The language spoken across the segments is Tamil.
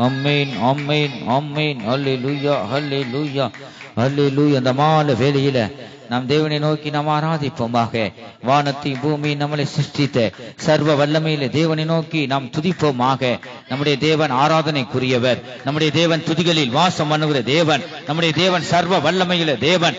ஆமென் ஆமென் ஆமென். ஹல்லேலூயா ஹல்லேலூயா ஹல்லேலூயா. அந்த மாலை வேளையில நாம் தேவனை நோக்கி நாம் ஆராதிப்போமாக. வானத்தை பூமி நம்மளை சிருஷ்டித்த சர்வ வல்லமையில தேவனை நோக்கி நாம் துதிப்போமாக. நம்முடைய தேவன் ஆராதனைக்குரியவர். நம்முடைய தேவன் துதிகளில் வாசம் பண்ணுகிற தேவன். நம்முடைய தேவன் சர்வ வல்லமையில தேவன்.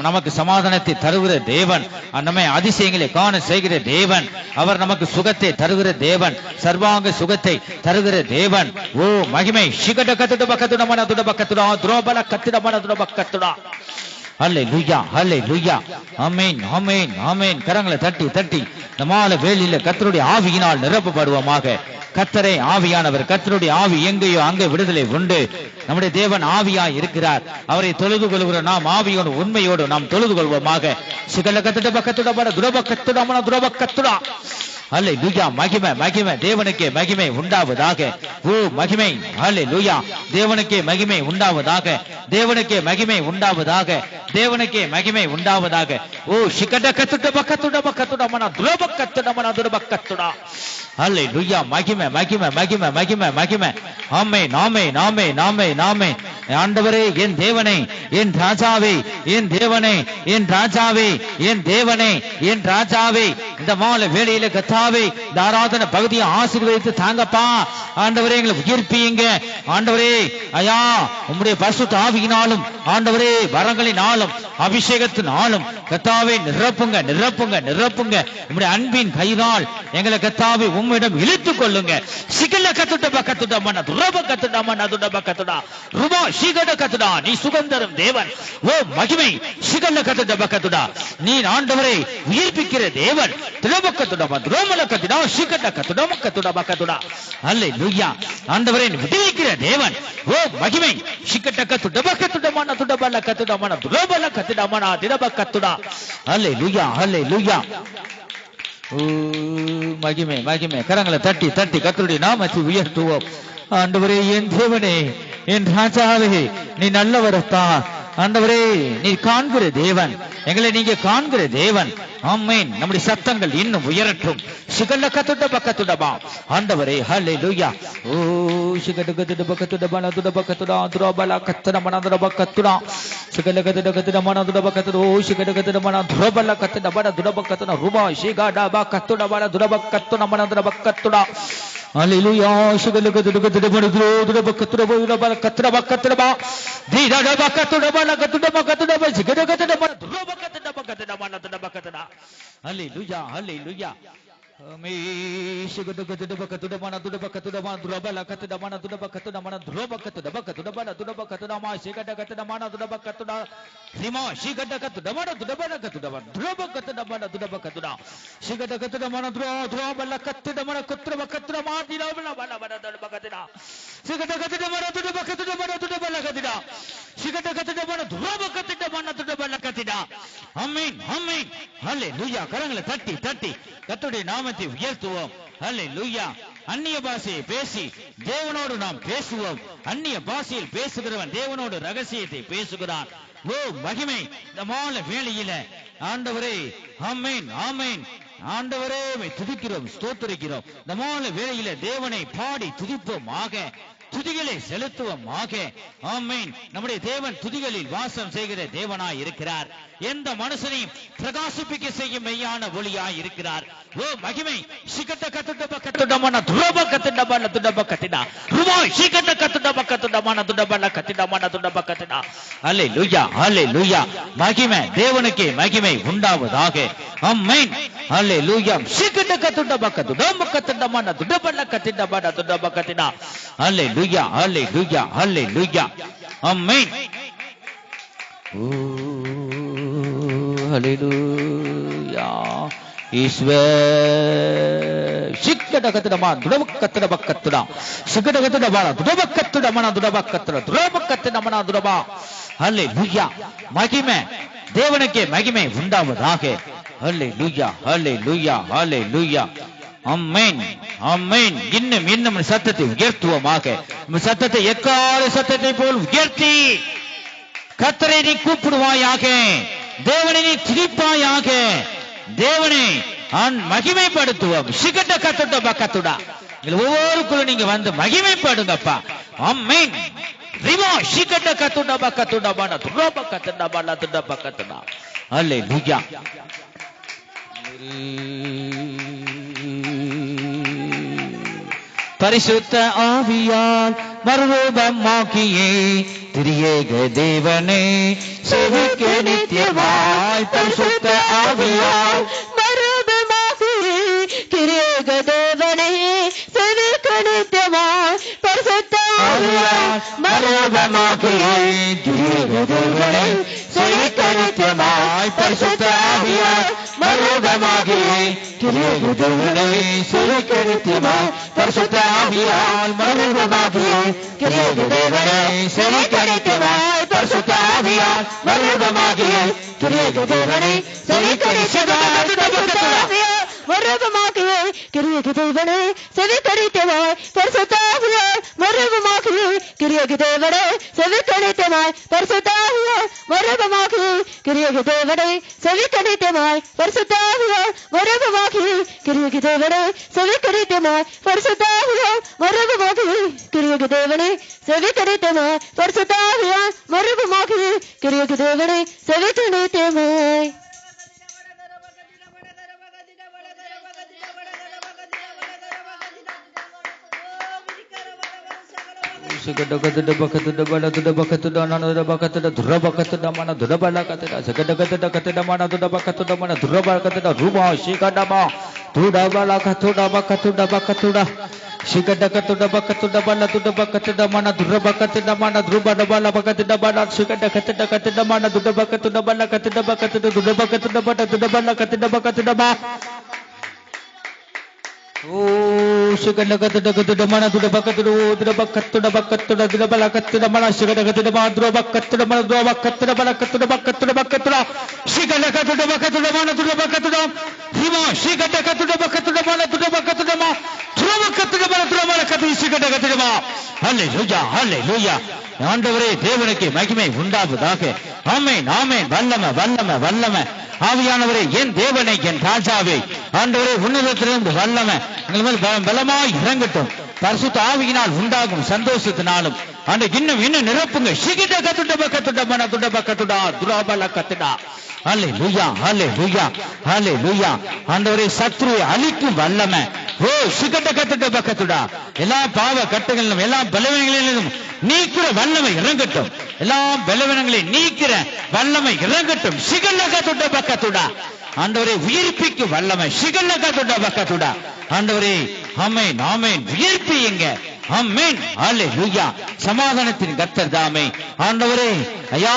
நமக்கு சமாதானத்தை தருகிற தேவன். நம்மை அதிசயங்களை காண செய்கிற தேவன். அவர் நமக்கு சுகத்தை தருகிற தேவன். சர்வாங்க சுகத்தை தருகிற தேவன். ஓ மகிமை. சிகட கத்துட பக்கத்துட மன துட பக்கத்துடா துரோபல கத்திட மன துட பக்கத்துடா. ஹல்லேலூயா ஹல்லேலூயா. ஆமென் ஆமென் ஆமென். கரங்களை தட்டி தட்டி இந்த மாலை வேளையில கர்த்தருடைய ஆவியினால் நிரப்பப்படுவோமாக. கர்த்தரே ஆவியானவர். கர்த்தருடைய ஆவி எங்கேயோ அங்கே விடுதலை உண்டு. நம்முடைய தேவன் ஆவியாய் இருக்கிறார். அவரை தொழுது கொள்கிற நாம் ஆவியோடு உண்மையோடு நாம் தொழுது கொள்வோமாக. சிகல கத்துட பக்கத்துட மன துட பக்கத்துட மன துட பக்கத்துடா. ஹல்லேலூயா. மகிமை மகிமை. தேவனுக்கே மகிமை உண்டாவதாக. ஓ மகிமை. ஹல்லேலூயா. தேவனுக்கே மகிமை உண்டாவதாக. தேவனுக்கே மகிமை உண்டாவதாக. தேவனுக்கே மகிமை உண்டாவதாக. ஓ சிகட கத்துட பக்கத்துட பக்கத்துட மன துட பக்கத்துட மன துட பக்கத்துடா. ஹல்லேலூயா. மகிமை மகிமை மகிமை மகிமை மகிமை. ஆமென் ஆமென் ஆமென் ஆமென் ஆமென். ஆண்டவரே என் தேவனே என் ராஜாவே என் தேவனே என் ராஜாவே என் தேவனே என் ராஜாவே. இந்த மாலை வேளையில கர்த்தாவே இந்த ஆராதனை பகுதியை ஆசீர்வதித்து தாங்கப்பா. ஆண்டவரே எங்களை உயிர்ப்பியுங்க. ஆண்டவரே ஐயா உம்முடைய பரிசுத்த ஆவியினாலும் ஆண்டவரே வரங்களினாலும் அபிஷேகத்தினாலும் கர்த்தாவே நிரப்புங்க நிரப்புங்க நிரப்புங்க. உம்முடைய அன்பின் கையினால் எங்களை கர்த்தாவே உம்மிடம் இழுத்துக் கொள்ளுங்க. சிகல கத்துட பக்கத்துட மன துரப கத்துட மன துட பக்கத்துடா ருபா சிகட கத்துடா. நீ சுகந்தரும் தேவன். ஓ மகிமை. சிகல கத்துட பக்கத்துடா. நீ ஆண்டவரே உயிர்ப்பிக்கிற தேவன். துரபக்கத்துட துரோமல கத்துடா சிகட கத்துட கத்துட பக்கத்துடா. ஹல்லேலூயா. ஆண்டவரே விடுவிக்கிற தேவன். ஓ மகிமை. சிகட கத்துட பக்கத்துட மன துட பல கத்துட மன துரோபல கத்துட மன திரப கத்துடா. ஹல்லேலூயா ஹல்லேலூயா. மகிமை மகிமை. கரங்களை தட்டி தட்டி கர்த்தருடைய நாமத்தை உயர்த்துவோம். ஆண்டவரே என் தேவனே என் ராஜாவே நீ நல்லவரத்தான். ஆண்டவரே நீ காண்கிற தேவன். எங்களை நீங்க காண்கிற தேவன். ஆமென். நம்முடைய சத்தங்கள் இன்னும் உயரட்டும். சிகல கத்துட பக்கத்துடபா. ஆண்டவரே ஹல்லேலூயா. ஓ சிகட கத்துட பக்கத்துட மன துட பக்கத்துடா துரோபல கத்துட மன துட பக்கத்துடா. சிகல கத்துட கத்துட மன துட பக்கத்துட. ஓ சிகட கத்துட மன துரோபல கத்துட மன துட பக்கத்துடா ருபா சிகட பக்கத்துட மன துட பக்கத்துட மன துட பக்கத்துடா. ஹல்லேலூயா. சிகல கத்துட கத்துட மன துட பக்கத்துட துரோபல கத்துட பக்கத்துடபா. தீடட பக்கத்துட மன கத்துட பக்கத்துட சிகட கத்துட மன துரோப கத்துட பக்கத்துட மன துட பக்கத்துடா. ஹல்லேலூயா ஹல்லேலூயா. ஆமென். சிகட கத்துட பக்கத்துட மன துட பக்கத்துட மன துரோபல கத்துட மன துட பக்கத்துட மன துரோப கத்துட பக்கத்துட மன துட பக்கத்துட மா சிகட கத்துட மன துட பக்கத்துட ரிமா சிகட கத்துட மன துட பல கத்துட மன துரோப கத்துட மன துட பக்கத்துட சிகட கத்துட மன துரோபல கத்துட மன கத்துட பக்கத்துட மா திரோபல மன மன துட பக்கத்துட சிகட கத்துட மன துட பக்கத்துட மன துட பல கத்துட சிகட கத்துட மன துரோப கத்துட மன துட பல கத்துட. ஆமென் ஆமென். ஹல்லேலூயா. கரங்களை தட்டி தட்டி கர்த்தருடைய நாமத்தை உயர்த்துவோம். ஹல்லேலூயா. அந்நிய பாஷையை பேசி தேவனோடு நாம் பேசுவோம். அந்நிய பாஷையில் பேசுகிறவன் தேவனோடு ரகசியத்தை பேசுகிறான். ஓ மகிமை. இந்த மாலை வேளையில ஆண்டவரே ஆமென் ஆமென். ஆண்டவரே துதிக்கிறோம் ஸ்தோத்திரிக்கிறோம். இந்த மாலை வேளையில தேவனை பாடி துதிப்போமாக. துதிகளை செலுத்துவோமாக. ஆமென். நம்முடைய தேவன் துதிகளில் வாசம் செய்கிற தேவனாய் இருக்கிறார். எந்த மனுஷனையும் பிரகாசிப்பிக்க செய்யும் மெய்யான ஒளியாய் இருக்கிறார். ஓ மகிமை. சிகட்ட கத்துட பக்கத்துட மன துரோப கத்துட மன துட பக்கத்துடா ருபா சிகட்ட கத்துட பக்கத்துட மன துட பல கத்துட மன துட பக்கத்துடா. ஹல்லேலூயா ஹல்லேலூயா. மகிமை. தேவனுக்கே மகிமை உண்டாவதாக. ஆமென். ஹல்லேலூயா. சிகட்ட கத்துட பக்கத்துட கத்துட மன துட பல கத்துட மன துட பக்கத்துடா. ஹல்லேலூயா ஹல்லேலூயா ஹல்லேலூயா. ஆமென். ஓ ஹல்லேலூயா. ஈஸ்வர் சிக்கட கத்துட மன துட கத்துட பக்கத்துட சிக்கட கத்துட மன துட பக்கத்துட மன துட பக்கத்துட துரோப கத்துட மன துடபா. ஹல்லேலூயா. மகிமை. தேவனுக்கே மகிமை உண்டாவதாக. ஹல்லேலூயா ஹல்லேலூயா ஹல்லேலூயா. ஆமென் ஆமென். இன்னும் இன்னும் சத்தத்தை உயர்த்துவோமாக. சத்தத்தை எக்கால சத்தத்தை போல் உயர்த்தி கர்த்தரை நீ கூப்பிடுவாயாக. தேவனை நீ துதிப்பாயாக. தேவனை மகிமைப்படுத்துவோம். சிகட்ட கத்துட பக்கத்துடா ஒவ்வொருக்குள்ள நீங்க வந்து மகிமைப்படுங்கப்பா. ஆமென். ரிவா ஷிகட கத்துடா பக்கத்துடா பானா துரப கத்துடா பானா துடா பக்கத்துடா. ஹalleluya. பரிசுத்த ஆவியால் மறுரூபமாக்கியே திரியேக தேவனே சேவிக்க நித்தியமாய். பரிசுத்த ஆவியால் மறுரூபமாக்கியே திரியேக தேவனே சேவிக்க நித்தியமாய். பரிசுத்த ஆவியால் மறுரூபமாக்கியே திரியேக தேவனே சேவிக்க நித்தியமாய். பரிசுத்த ஆவியால் மறுரூபமாக்கியே திரியேக தேவனே சேவிக்க நித்தியமாய். பரிசுத்த ஆவியால் மறுரூபமாக்கியே திரியேக தேவனே சேவிக்க நித்தியமாய். பரிசுத்த ஆவியால் மறுரூபமாக்கியே திரியேக தேவனே சேவிக்க நித்தியமாய். மறுரூபமாக்கியே கிரியேக தேவனே சேவிக்க நித்தியமாய். பரிசுத்த ஆவியால் மறுரூபமாக்கியே கிரியேக தேவனே சேவிக்க நித்தியமாய். பரிசுத்த ஆவியால் மறுரூபமாக்கியே கிரியேக தேவனே சேவிக்க நித்தியமாய். பரிசுத்த ஆவியால் மறுரூபமாக்கியே கிரியேக தேவனே சேவிக்க நித்தியமாய். பரிசுத்த ஆவியால் மறுரூபமாக்கியே கிரியேக தேவனே சேவிக்க நித்தியமாய். பரிசுத்த ஆவியால் மறுரூபமாக்கியே கிரியேக தேவனே சேவிக்க நித்தியமாய். Shikadakata bakata bala tuda bakata nana tuda bakata dhura bakata mana dhura bala kata shikadakata kata mana tuda bakata mana dhura bala kata ruba shikadama tuda bala kata bakata shikadakata bakata bala tuda bakata mana dhura bakata mana dhruba bala bakata bala shikadakata kata mana tuda bakata bala kata dhura bakata bala tuda bala kata bakata ba. Oh, shikadakata mana tuda bakata tuda bakata tuda bala kata mana shikadakata mana dhruba bakata mana dhruba bakata bala kata bakata shikadakata bakata mana tuda bakata rima shikadakata bakata mana tuda bakata ma dhruba bakata bala dhruba bala kata shikadakata ma. Hallelujah, hallelujah. ஆண்டவரே தேவனுக்கு மகிமை உண்டாவதாக. ஆமென், ஆமென். வல்லமை, வல்லமை, வல்லமை. ஆவியானவரே, என் தேவனை, என் ராஜாவே, ஆண்டவரே உன்னதத்திலிருந்து வல்லமை எங்கள் மேல் பலமாய் இறங்கட்டும். பரிசுத்த ஆவியினால் உண்டாகும் சந்தோஷத்தினாலும் அந்த இன்னும் நிரப்புங்க. சிகிட கத்துட பக்கத்துட மன துட பக்கத்துடா துராபல கத்துடா. ஹல்லேலூயா, ஹல்லேலூயா, ஹல்லேலூயா. ஆண்டவரே சத்ருவை அழிக்கும் வல்லமை. ஓ சிகிட கத்துட பக்கத்துடா எல்லா பாவ கட்டுகளிலும் எல்லா பலவீனங்களிலும் நீக்கிற வல்லமை இறங்கட்டும். எல்லா பலவீனங்களையும் நீக்கிற வல்லமை இறங்கட்டும். சிகல்ல கத்துட பக்கத்துடா ஆண்டவரே உயிர்ப்பிக்கும் வல்லமை. சிகல்ல கத்துட பக்கத்துடா ஆண்டவரே ஆமென், ஆமென். உயிர்ப்பியுங்க. ஆமென், ஹல்லேலூயா. சமாதானத்தின் கர்த்தர் தாமே. ஆண்டவரே ஐயா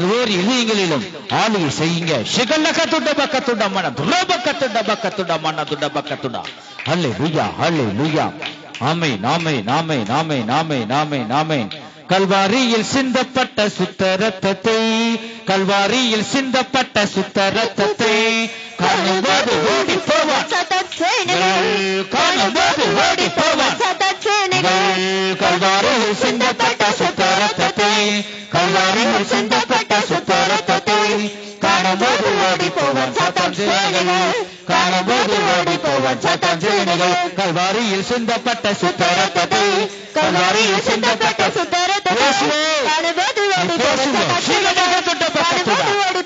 ஒவ்வொரு இதயங்களிலும் ஆளுகை செய்யுங்க. சிகல்ல கத்துட பக்கத்துட மன துரப கத்துட பக்கத்துட மன துட பக்கத்துடா. ஹல்லேலூயா, ஹல்லேலூயா. ஆமென், ஆமென், ஆமென், ஆமென், ஆமென், ஆமென், ஆமென். கல்வாரியில் சிந்தப்பட்ட சுத்த ரத்தத்தை, கல்வாரியில் சிந்தப்பட்ட சுத்த ரத்தத்தை காணும்போது ஓடி போவான், காணும்போது ஓடி போவான். கல்வாரியில் சிந்தப்பட்ட சுத்த ரத்தத்தை, கல்வாரியில் சிந்தப்பட்ட சுத்த ரத்தத்தை காணும்போது ஓடி போவான் சாத்தான் சேனைகள், காணும்போது ஓடி போவான் சாத்தான் சேனைகள். கல்வாரியில் சிந்தப்பட்ட சுத்த ரத்தத்தை, கல்வாரியில் சிந்தப்பட்ட சுத்த ரத்தத்தை காணும்போது ஓடி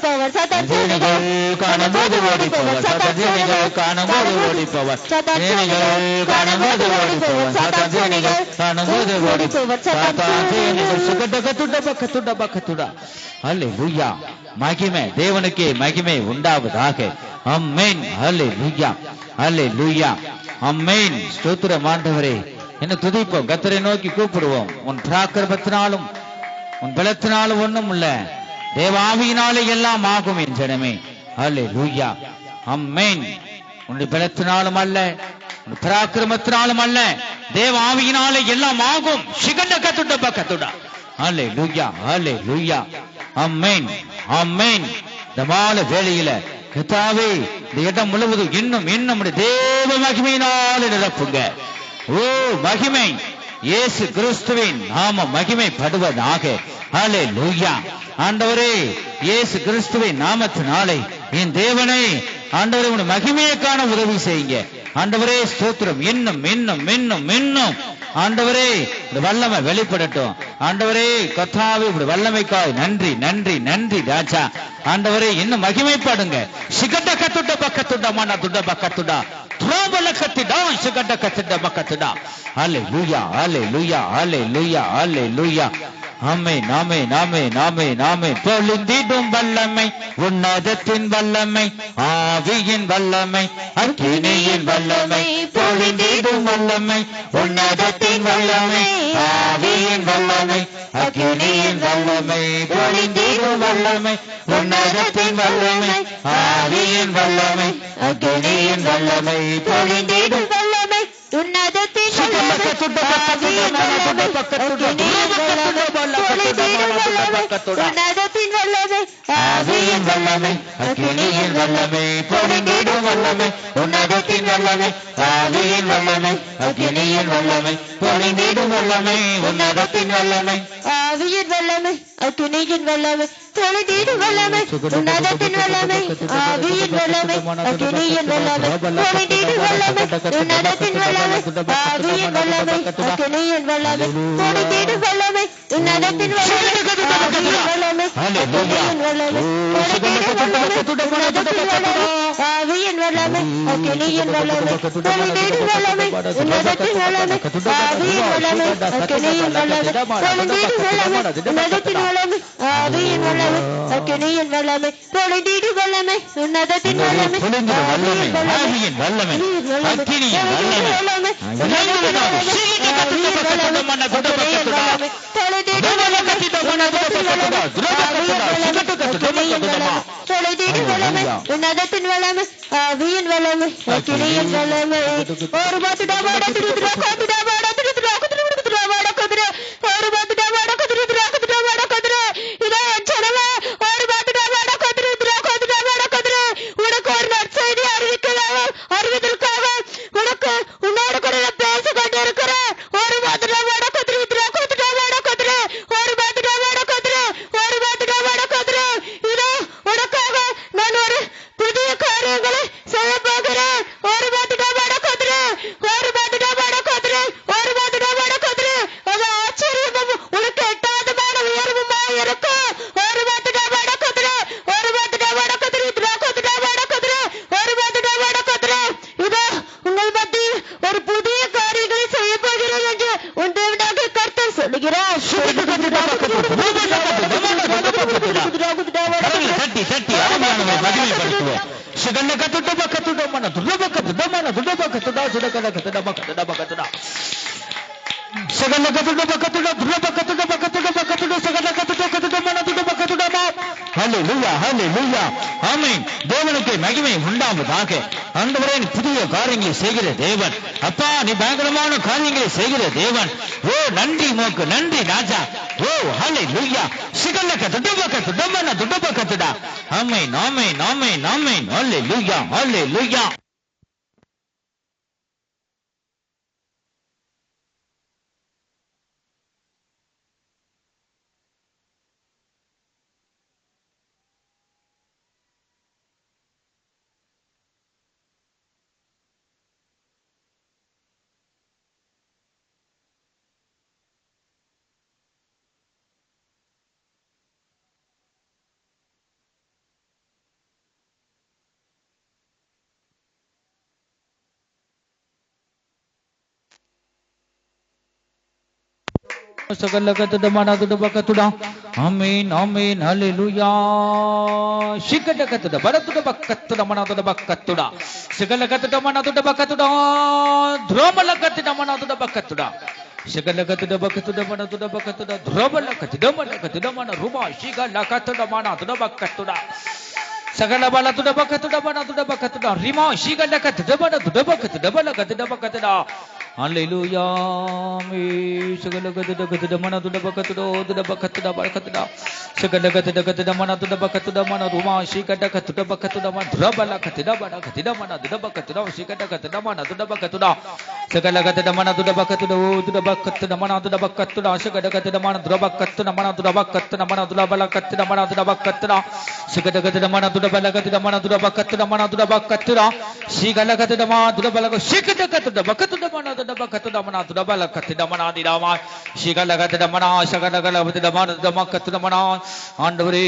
போவான் சாத்தான் சேனைகள், காணும்போது ஓடி போவான் சாத்தான் சேனைகள், காணும்போது ஓடி போவான் சேனைகள், காணும்போது ஓடி போவான் சாத்தான் சேனைகள், காணும்போது ஓடி போவான் சாத்தான் சேனைகள். சுகடகத்துட பக்கத்துட பக்கத்துட. ஹல்லேலூயா. மகிமை தேவனுக்கே மகிமை உண்டாவதாக. ஆமென், ஹல்லேலூயா, ஹல்லேலூயா, ஆமென். ஸ்தோத்திரம் ஆண்டவரே. என்ன துதிப்போம், கர்த்தரை நோக்கி கூப்பிடுவோம். உன் பராக்கிரமத்தினாலும் உன் பலத்தினாலும் ஒண்ணும் இல்ல, தேவாவியினாலே எல்லாம் ஆகும் என் ஜனமே. ஹல்லேலூயா, ஆமென். உன்னுடைய பலத்தினாலும் அல்ல, உன் பராக்கிரமத்தினாலும் அல்ல, தேவாவியினாலே எல்லாம் ஆகும். சிகண்ட கத்துட பக்கத்துட. ஹல்லேலூயா, ஹல்லேலூயா, ஆமென், ஆமென். இந்த மாலை வேளையில கர்த்தாவே இந்த இடம் முழுவதும் இன்னும் இன்னும் தேவ மகிமையினால நிரப்புங்க. ஓ மகிமை இயேசு கிறிஸ்துவின் நாம மகிமைப்படுவதாக. ஹல்லேலூயா. ஆண்டவரே இயேசு கிறிஸ்துவின் நாமத்தினாலே என் தேவனை ஆண்டவரே உன் மகிமையை காண உதவி செய்யுங்க. ஆண்டவரே ஸ்தோத்திரம். இன்னும் இன்னும் இன்னும் இன்னும் ஆண்டவரே இந்த வல்லமை வெளிப்படட்டும். ஆண்டவரே கர்த்தாவே இப்படி வல்லமைக்காய் நன்றி நன்றி நன்றி ராஜா. ஆண்டவரே இன்னும் மகிமைப்படுங்க. சிகட்ட கத்துட்ட பக்கத்துட மன துட பக்கத்துடா துரோபல கத்திடா சிகட்ட கத்திட பக்கத்துடா. அல்லேலூயா அல்லேலூயா அல்லேலூயா அல்லேலூயா. ஆமென் ஆமென் ஆமென் ஆமென் ஆமென். பொழிந்திடும் வல்லமை உன்னதத்தின் வல்லமை ஆவியின் வல்லமை அக்கினியின் வல்லமை. பொழிந்திடும் வல்லமை உன்னதத்தின் வல்லமை ஆவியின் வல்லமை அக்கினியின் வல்லமை. பொழிந்திடும் வல்லமை உன்னதத்தின் வல்லமை ஆவியின் வல்லமை அக்கினியின் வல்லமை. பொழிந்திடும் வல்லமை உன்னதத்தின் வல்லமை ஆவியின் வல்லமை அக்கினியின் வல்லமை. பொழிந்திடும் வல்லமை உன்னதத்தின் வல்லமை ஆவியின் வல்லமை அக்கினியின் வல்லமை. பொழிந்திடும் வல்லமை உன்னதத்தின் வல்லமை ஆவியின் வல்லமை அக்கினியின் வல்லமை. பொழிந்திடும் வல்லமை உன்னதத்தின் வல்லமை ஆவியின் வல்லமை அக்கினியின் வல்லமை. பொழிந்திடும் வல்லமை உன்னதத்தின் வல்லமை ஆவியின் வல்லமை அக்கினியின் வல்லமை. பொழிந்திடும் வல்லமை உன்னதத்தின் வல்லமை ஆவியின் வல்லமை அக்கினியின் வல்லமை. பொழிந்திடும் வல்லமை உன்னதத்தின் வல்லமை ஆவியின் வல்லமை அக்கினியின் வல்லமை. பொழிந்திடும் வல்லமை உன்னதத்தின் வல்லமை ஆவியின் வல்லமை அக்கினியின் வல்லமை. பொழிந்திடும் வல்லமை உன்னதத்தின் வல்லமை ஆவியின் வல்லமை அக்கினியின் வல்லமை. பொழிந்திடும் வல்லமை உன்னதத்தின் வல்லமை ஆவியின் வல்லமை அக்கினியின் வல்லமை. பொழிந்திடும் வல்லமை உன்னதத்தின் வல்லமை ஆவியின் வல்லமை அக்கினியின் வல்லமை. பொழிந்திடும் வல்லமை பொழிந்திடும் வல்லமை உன்னதத்தின் வல்லமை ஆவியின் வல்லமை அக்கினியின் வல்லமை. ஒரு பத்துடா வாட திருதுரா கோத்துடா வாட திருதுரா குதுரா வாட குதுரா ஒரு பத்துடா வாட குதுரா குதுரா வாட குதுரா. இதோ ஜனமே ஒரு பத்துடா வாட குதுரா குதுரா வாட குதுரா. உனக்கு ஒரு நற்செய்தி அறிவிதற்காக உனக்கு உன்னோடு கூட பேசிக் கொண்டிருக்கிறேன். ஒரு பத்துடா வாட குதுரா குதுரா வாட குதுரா ஒரு பத்துடா வாட குதுரா ஒரு பத்துடா வாட குதுரா. இதோ உனக்காக நான் ஒரு புதிய காரியங்களை செய்ய போகிறேன். ஒரு பத்துடா வாட குதுரா ஒரு பத்துடா வாட குதுரா ஒரு பத்துடா வாட குதுரா. அது ஆச்சரியமும் உனக்கு எட்டாதமான உயர்வுமா இருக்கும். ஒரு பத்துடா வாட குதுரா ஒரு பத்துடா வாட குதுரா குதுரா வாட குதுரா ஒரு பத்துடா வாட குதுரா. இதோ உங்கள் மத்தியில் ஒரு புதிய காரியங்களை செய்ய போகிறேன் என்று உன் தேவனாகிய கர்த்தர் சொல்லுகிறார். தட்டி தட்டி ஆவியானவரை மகிமைப்படுத்துவோம். சிகண்ட கத்துட பக்கத்துட மன துட பக்கத்துட மன துட பக்கத்துட சுடகட கத்துட பக்கத்துட பக்கத்துட சிகண்ட கத்துட பக்கத்துட துட பக்கத்துட பக்கத்துட பக்கத்துட சிகண்ட கத்துட கத்துட மன துட பக்கத்துட. ஹல்லேலூயா ஹல்லேலூயா ஆமென். தேவனுக்கு மகிமை உண்டாவதாக. ஆண்டவரே நீ புதிய காரியங்களை செய்கிற தேவன். அப்பா நீ பயங்கரமான காரியங்களை செய்கிற தேவன். ஓ நன்றி மோக்கு நன்றி ராஜா. ஓ ஹல்லேலூயா. சிகண்ட கத்துட பக்கத்துட மன துட பக்கத்துட. ஆமென் ஆமென் ஆமென் ஆமென். ஹல்லேலூயா ஹல்லேலூயா. சகல கத்துட மன துட பக்கத்துட. ஆமென் ஆமென் ஹல்லேலூயா. சிகண்ட கத்துட பரத்துட பக்கத்துட மன துட பக்கத்துட சகல கத்துட மன துட பக்கத்துட துரோமல கத்துட மன துட பக்கத்துட சகல கத்துட பக்கத்துட மன துட பக்கத்துட துரோமல கத்துட மன கத்துட மன ரூபா சிகல கத்துட மன துட பக்கத்துட சகல பல துட பக்கத்துட மன துட பக்கத்துட ரிமா சிகல கத்துட மன துட பக்கத்துட பல கத்துட பக்கத்துட அல்லேலூயா சகலகத கத மனதுட பக்கத்துடோ துட பக்கத்துட பக்கத்துட சகலகத கத மனதுட பக்கத்துட மனதுமா ஸ்ரீகட கத்துட பக்கத்துட மத்ரபல கத்திட பட கத்திட மனதுட பக்கத்துட ஸ்ரீகட கத்துட மனதுட பக்கத்துட சகலகத மனதுட பக்கத்துட துட பக்கத்துட மனதுட பக்கத்துட சகலகத மனதுட பக்கத்துட மனதுட பக்கத்துட மனதுட பல கத்திட மனதுட பக்கத்துட சகலகத மனதுட பல கத்திட மனதுட பக்கத்துட மனதுட பக்கத்துட ஸ்ரீகலகத மனதுட பல ஸ்ரீகட கத்துட பக்கத்துட மனதுட பக்கத்துட மனதுட பல கத்திட மனதிடமா ஸ்ரீகலகத மன சகலகலவத மனதுட பக்கத்துட மன ஆண்டவரே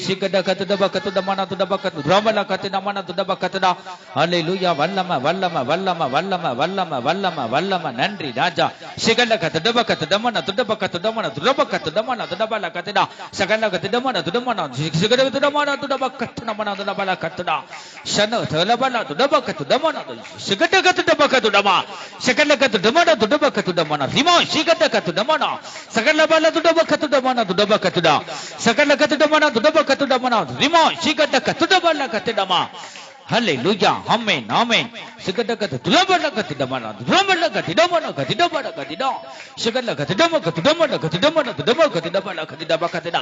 ஸ்ரீகட கத்துட பக்கத்துட மனதுட பக்கத்துட ரபல கத்திட மனதுட பக்கத்துட அல்லேலூயா வல்லம வல்லம வல்லம வல்லம வல்லம வல்லம வல்லம நன்றி ராஜா ஸ்ரீகலகத பக்கத்துட மனதுட பக்கத்துட மனதுட பக்கத்துட மனதுட பல கத்திட சகலகத மனதுட மன ஸ்ரீகட மனதுட பக்கத்துட மனதுட பல கத்திட ஷன தலபல துட பக்கத்துட மனதுட ஸ்ரீகட கத்துட பக்கத்துட மா சகலகத மனதுட பக்கத்துட மன ரிமா ஸ்ரீகட கத்துட மன சகலபல துட பக்கத்துட மனதுட பக்கத்துட சகலகத மனதுட பக்கத்துட மன ரிமா ஸ்ரீகட கத்துட பல கத்திட மா ஹல்லேலூயா ஆமென் ஆமென் சிகடகத துலபல கத்திடமன துலபல கத்திடமன கத்திடமன கத்திட சகல கத்திடம கத்திடமன கத்திடமன துடம கத்திடமன கத்திடம கத்திட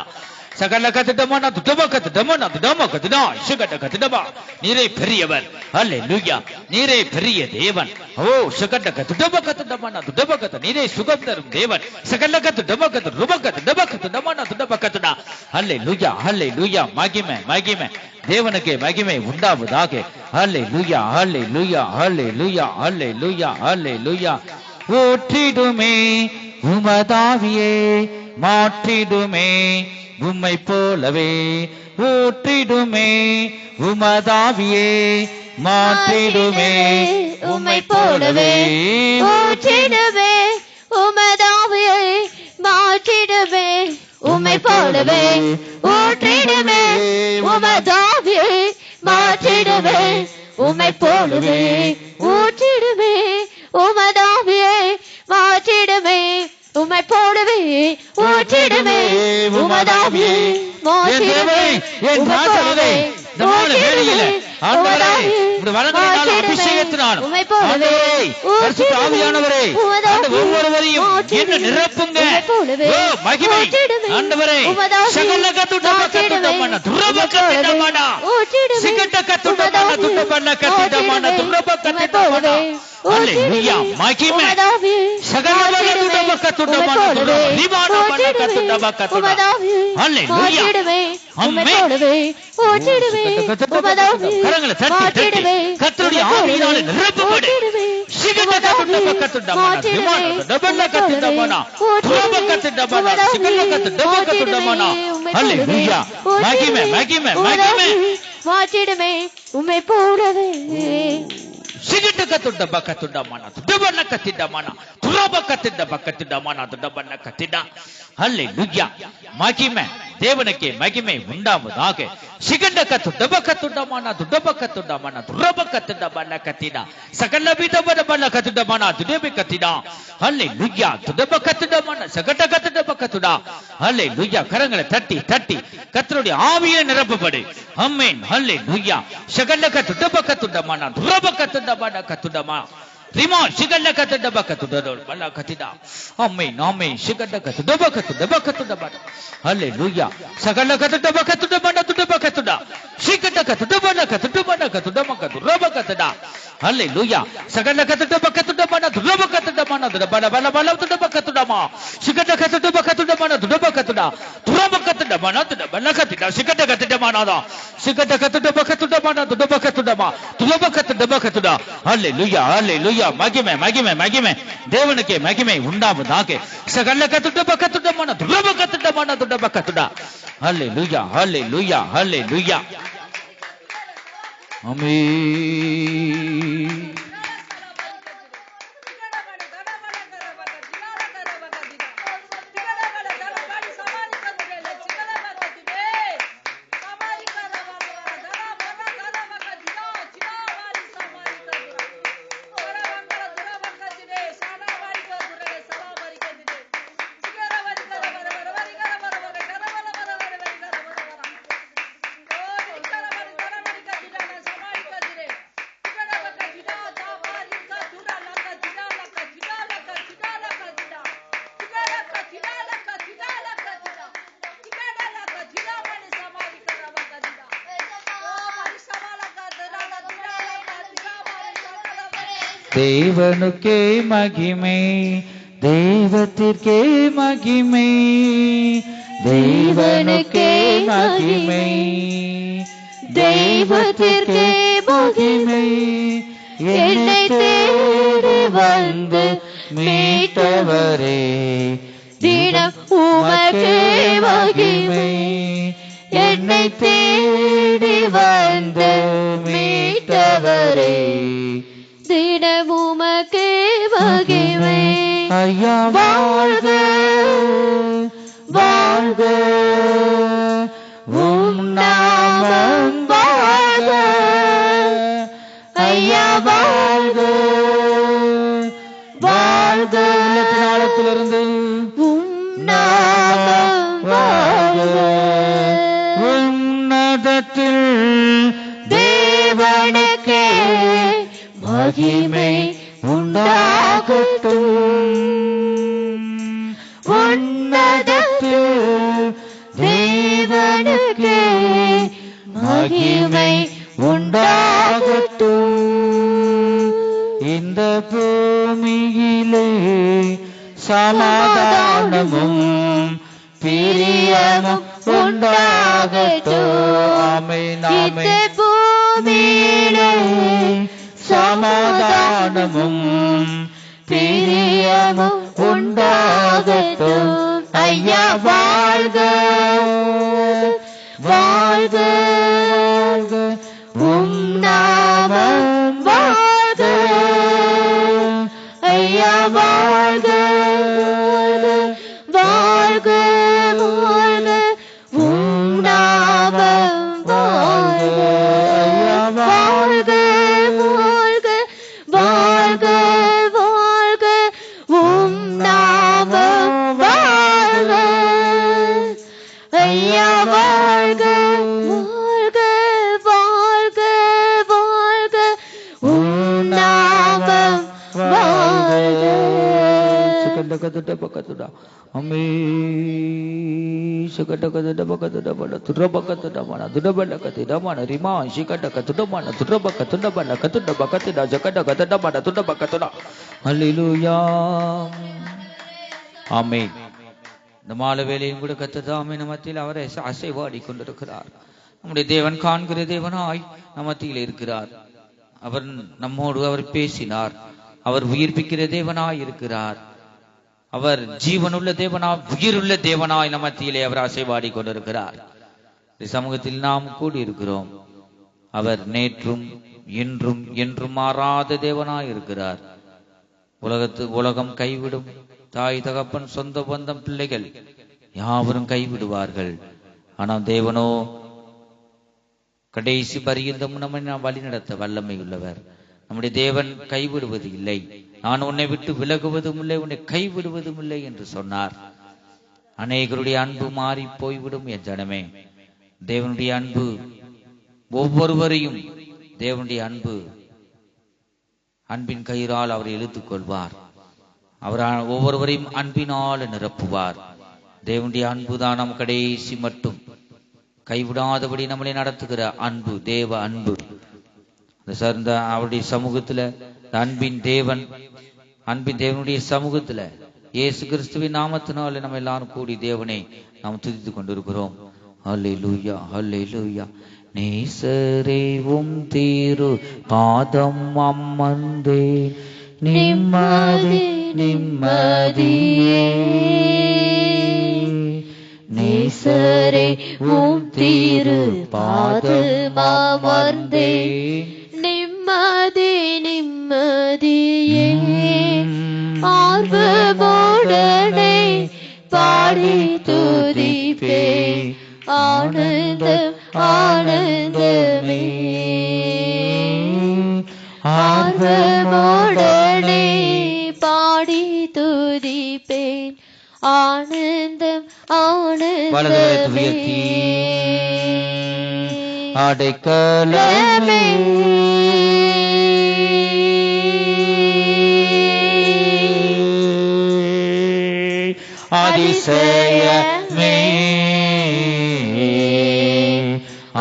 சகல கத்திடமன துடம கத்திடமன துடம கத்திட சகட கத்திடம நீரே பெரியவர் ஹல்லேலூயா நீரே பெரிய தேவன் ஓ சகட கத்திடம கத்திடமன துடம கத்த நீரே சுகம் தரும் தேவன் சகல கத்திடம கத்த ருப கத்திடம கத்திடமன துடம கத்திட ஹல்லேலூயா ஹல்லேலூயா மகிமை மகிமை தேவனுக்கு மகிமை உண்டாவதாக ஹல்லேலூயா ஹல்லேலூயா ஹல்லேலூயா ஹல்லேலூயா ஹல்லேலூயா ஊற்றிடுமே உமதாவியே மாற்றிடுமே உம்மை போலவே ஊற்றிடுமே உமதாவியே மாற்றிடுமே உம்மை போலவே ஊற்றிடுமே உமதாவியை மாற்றிடுமே உம்மை போலவே ஊற்றிடுமே உமதாவியை மாற்றிடுமே உம்மை போலவே ஊற்றிடுமே உமதாவியை மாற்றிடுமே உம்மை போலவே ஊற்றிடுமே உமதாவியை மாற்றிடுமே உம்மை போலவே ஊற்றிடுமே அபிஷேகத்தினாலும் ஆவியானவரே ஒவ்வொருவரையும் என்ன நிரப்புங்க மகிமை ஆண்டவரே சகலகத்துடமன துரபகத்துடமன சிகடகத்துடமன துடபன கத்துடமன துரபகத்துடமன அல்லேலூயா மகிமை சகலகத்துடமன துரபகத்துடமன கத்துடமன அல்லேலூயா ஆமென் கரங்களை தட்டி தட்டி கர்த்தருடைய ஆவியினாலே நிரப்பப்படு சிகடகத்துடமன துடபன கத்துடமன துரபகத்துடமன சிகடகத்துடமன அல்லேலூயா மகிமை மகிமை மகிமை மாற்றிடுமே உம்மை போலவே சிகடகத்துட பக்கத்துடமன துடபன கத்திடமன துரபகத்துட பக்கத்துடமன துடபன கத்திட அல்லேலூயா மகிமை தேவனுக்கு மகிமை உண்டாவதாக சிகடகத்துட பக்கத்துடமன துடபகத்துடமன துரபகத்துடமன கத்திட சகலவிதமான கத்துடமன துடபி கத்திட அல்லேலூயா துடபகத்துடமன சகடகத்துட பக்கத்துட அல்லேலூயா கரங்களை தட்டி தட்டி கர்த்தருடைய ஆவியை நிரப்பப்படு ஆமென் அல்லேலூயா சகலகத்துட பக்கத்துடமன துரபகத்துடமன கத்துடமா ரிமா சிகடகத்துட பக்கத்துட கத்திட ஆமென் ஆமென் சிகடகத்துட பக்கத்துட அல்லேலூயா சகலகத்துட பக்கத்துடமன துடபகத்துட சிகடகத்துட கத்துட அல்லேலூயா சகலகத்துட பக்கத்துடமன துடபகத்துடமன துடபல பல பல துடபகத்துடமா சிகடகத்துட பக்கத்துடமன துடபகத்துட துரபகத்துடமன துடபல கத்திட சிகடகத்துடமனதா சிகடகத்துட பக்கத்துடமன துடபகத்துடமா துரபகத்துட அல்லேலூயா அல்லேலூயா மகிமை மகிமை மகிமை தேவனுக்கு மகிமை உண்டாவதாக சகலகத்துட பக்கத்துடமன துரபகத்துடமன துடபகத்துட அல்லேலூயா அல்லேலூயா அல்லேலூயா ஆமென் தேவனுக்கே மகிமை, தெய்வத்திற்கே மகிமை, தெய்வனுக்கே மகிமை, தெய்வத்திற்கே மகிமை. என்னை தேடி வந்து மீட்டவரே தினம் உமக்கே மகிமை. என்னை தேடி வந்து மீட்டவரே தினம் உமக்கே மகிமை. ஐயா வாழ்க வாழ்க, உம் நாமம் வாழ்க. ஐயா வாழ்க வாழ்க, உள்ளத்திலிருந்து உம் நாமம் வாழ்க. உன்னதத்தில் தேவனுக்கே மகிமை உண்டாகட்டும். உன்னதத்தில் தேவனுக்கே மகிமை உண்டாகட்டும். இந்த பூமியிலே சமாதானமும் பிரியமும் உண்டாகட்டும். ஆமென் ஆமென். இந்த பூமியிலே சமாதானமும் பிரியமும் உண்டாகட்டும். ஐயா வாழ்க வாழ்க வாழ்க, உம் நாமம் வாழ்க. ஐயா வாழ்க வாழ்க வாழ்க, உம் நாமம் வாழ்க. ஐயா வாழ்க வாழ்க வாழ்க வாழ்க, உம் நாமம் வாழ்க. ஐயா வாழ்க வாழ்க வாழ்க வாழ்க, உம் நாமம் வாழ்க. சுகடகட பக்கத்துடா அமே சுகடகட பக்கத்துட பட துரபக்கத்துட மன துடபலக்கத்துட மன ரிமா சிகடகத்துட மன துரபக்கத்துட மன கத்துட பக்கத்துட ஜகடகட மன துடபக்கத்துட. அல்லேலூயா ஆமென். இந்த மாலை வேளையும் கூட கர்த்தர் மத்தியில் அவரை அசைவாடி கொண்டிருக்கிறார். நம்முடைய தேவன் காண்கிற தேவனாய் மத்தியில் இருக்கிறார். அவர் நம்மோடு அவர் பேசினார். அவர் உயிர்ப்பிக்கிற தேவனாய் இருக்கிறார். அவர் ஜீவனுள்ள தேவனாய் உயிருள்ள தேவனாய் மத்தியிலே அவர் அசைவாடி கொண்டிருக்கிறார். சமூகத்தில் நாம் கூடியிருக்கிறோம். அவர் நேற்றும் இன்றும் என்றும் மாறாத தேவனாய் இருக்கிறார். உலகம் கைவிடும், தாய் தகப்பன் சொந்த பந்தம் பிள்ளைகள் யாவரும் கைவிடுவார்கள். ஆனால் தேவனோ கடைசி பரியந்தம் நம்மை வழி நடத்த வல்லமை உள்ளவர். நம்முடைய தேவன் கைவிடுவது இல்லை. நான் உன்னை விட்டு விலகுவதும் இல்லை, உன்னை கைவிடுவதும் இல்லை என்று சொன்னார். அநேகருடைய அன்பு மாறி போய்விடும் என் ஜனமே. தேவனுடைய அன்பு ஒவ்வொருவரையும், தேவனுடைய அன்பின் கயிறால் அவர் இழுத்துக் கொள்வார். அவர் ஒவ்வொருவரையும் அன்பினால் நிரப்புவார். தேவனுடைய அன்புதான் நம் கடைசி மட்டும் கைவிடாதபடி நம்மளை நடத்துகிற அன்பு, தேவ அன்பு. சார்ந்த அவருடைய சமூகத்துல அன்பின் தேவனுடைய சமூகத்துல இயேசு கிறிஸ்துவின் நாமத்தினால நம்ம எல்லாரும் கூடி தேவனை நாம் துதித்துக் கொண்டிருக்கிறோம். அல்லேலூயா அல்லேலூயா. நேசரே உம் தீரு பாதம் அமர்ந்தே நிம்மதி நிம்மதியே. நேசரே உம் தீரு பாதம் அமர்ந்தே நிம்மதி நிம்மதியே. ஆர்வமுடனே பாடி துதிப்பே ஆனந்தம் ஆனந்தமே. ஆர்வமுடனே பாடி துதிப்பேன் ஆனந்தம் ஆனந்தமே. அடைக்கலமே அதிசயமே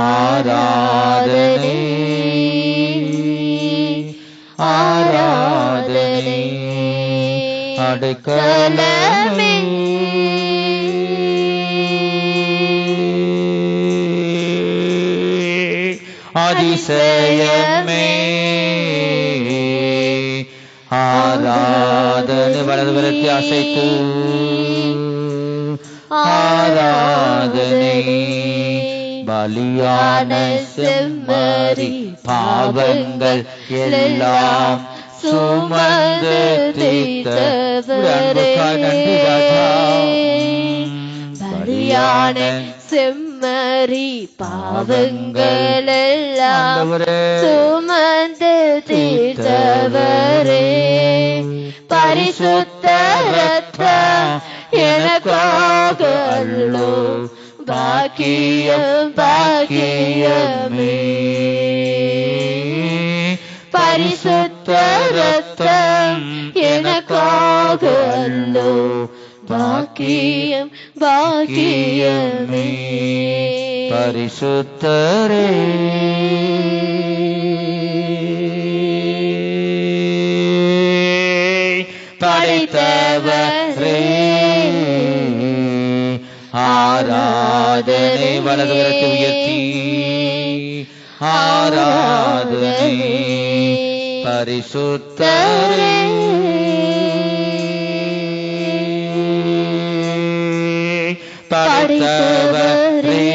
ஆராதனை ஆராதனை அடைக்கலமே அதிசயமே ஆராதனை வலது கரத்தை அசைத்து ஆராதனை பலியான செம்மறி பாவங்கள் எல்லாம் சுமந்து தீர்த்தவரே பலியான செம்மறி பாவங்கள் எல்லாம் சுமந்து தீர்த்தவரே பரிசுத்த ரத்தம் எனக்காக அல்லோ பாக்கியம் பாக்கியமே பரிசுத்த ரத்தம் எனக்காக அல்லோ பாக்கியம் பாக்கியமே பரிசுத்தரே படைத்தவரே ஆராதனை வலது கரத்தை உயர்த்தி ஆராதனை பரிசுத்தரே படைத்தவரே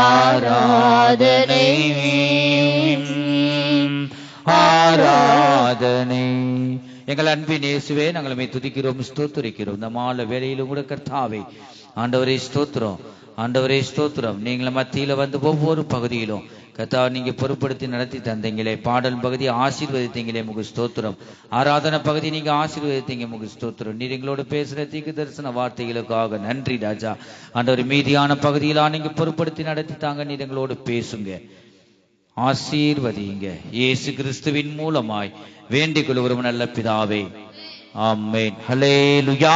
ஆராதனை ஆராதனை. எங்கள் அன்பின் இயேசுவே, நாங்கள் துதிக்கிறோம், ஸ்தோத்திரிக்கிறோம். இந்த மாலை வேளையிலும் கூட கர்த்தாவே ஆண்டவரே ஸ்தோத்திரம், ஆண்டவரே ஸ்தோத்திரம். நீங்கள் மத்தியில வந்து ஒவ்வொரு பகுதியிலும் கர்த்தா நீங்க பொறுப்படுத்தி நடத்தி தந்தீங்களே. பாடல் பகுதி ஆசீர்வதித்தீங்களே, முக ஸ்தோத்திரம். ஆராதனை பகுதி நீங்க ஆசீர்வதித்தீங்க, முக ஸ்தோத்திரம். நீர் எங்களோடு பேசுற தீக்கு தரிசன வார்த்தைகளுக்காக நன்றி ராஜா. ஆண்டவர் மீதியான பகுதியிலாம் நீங்க பொறுப்படுத்தி நடத்தி தாங்க. நீர் எங்களோடு பேசுங்க, ஆசீர்வதிங்க. இயேசு கிறிஸ்துவின் மூலமாய் வேண்டிக் கொள்கிறோம் நல்ல பிதாவே, ஆமென். ஹல்லேலூயா.